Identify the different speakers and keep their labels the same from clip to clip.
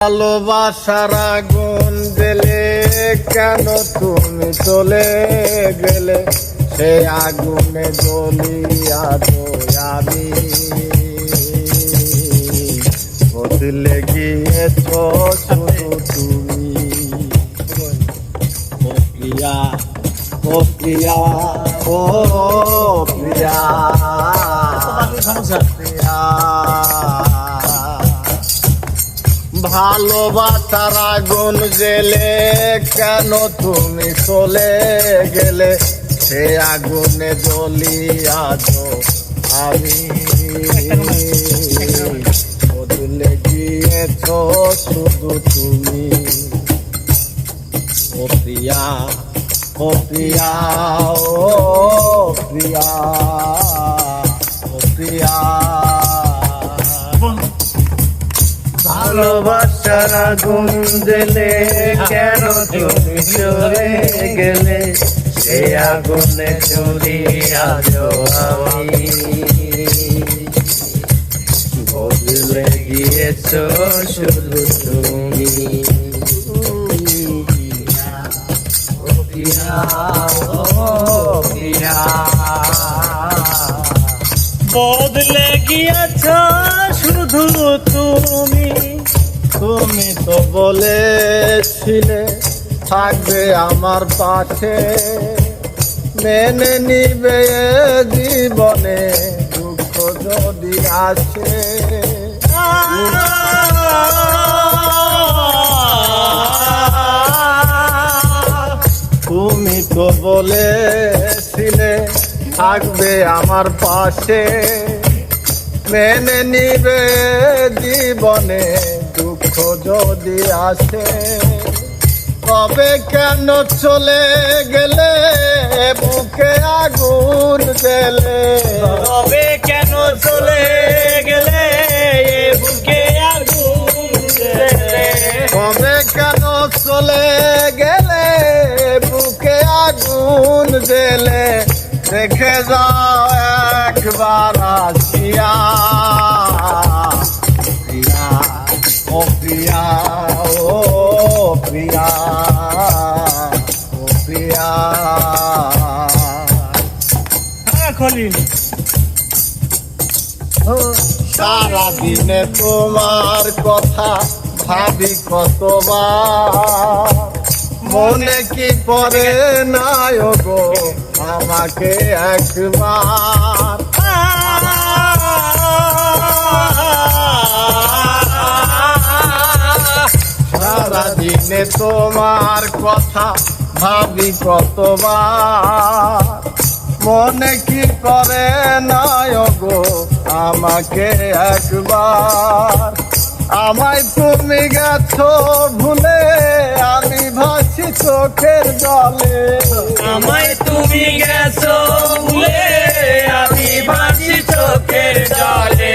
Speaker 1: ভালোবাসার আগুন জ্বেলে কেন তুমি চলে গেলে, সে আগুনে জ্বলিয়া আমি বদলে গিয়েছ শুধু তুমি। ও প্রিয়া, ও প্রিয়া, ও প্রিয়া, প্রিয়া, ভালোবাসার আগুন জ্বেলে কেন তুমি চলে গেলে, সে আগুনে জ্বলিয়া আমি বদলে গিয়েছ শুধু তুমি। ও প্রিয়া, ও প্রিয়া, ও প্রিয়া, ও প্রিয়া, ভালোবাসার আগুন জ্বেলে কেন তুমি চলে গেলে, সে আগুনে জ্বলিয়া আমি বদলে গিয়েছ শুধু তুমি। ও প্রিয়া, ও প্রিয়া, বদলে গিয়েছ শুধু তুমি। তুমি তো বলেছিলে থাকবে আমার পাশে, মেনে নিবে জীবনে দুঃখ যদি আসে। তুমি তো বলেছিলে থাকবে আমার পাশে, মেনে নিবে জীবনে দুঃখ যদি আসে। তবে কেন চলে গেলে বুকে আগুন জ্বেলে,
Speaker 2: তবে কেন চলে গেলে বুকে আগুন জ্বেলে,
Speaker 1: তবে কেন চলে গেলে বুকে আগুন জ্বেলে, দেখে যাও একবার আসিয়া। প্রিয়া, ও প্রিয়া, ও প্রিয়া, ও প্রিয়া,
Speaker 2: খলিল
Speaker 1: সারাদিনে তোমার কথা ভাবি কতবার, মনে কি পড়ে না গো আমাকে একবার। সারাদিনে তোমার কথা ভাবি কতবার, মনে কি করে না গো আমাকে একবার। আমায় তুমি গেছো ভুলে আমি ভাসি চোখের জলে,
Speaker 2: আমায় তুমি গেছো ভুলে আমি ভাসি চোখের জলে,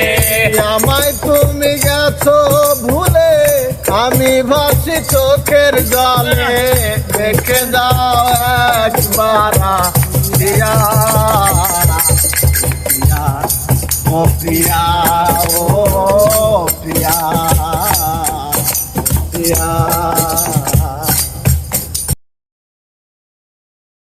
Speaker 1: আমায় তুমি গেছো ভুলে আমি ভাসি চোখের জলে। দেখে যাও একবার প্রিয়া, প্রিয়া, ও প্রিয়া,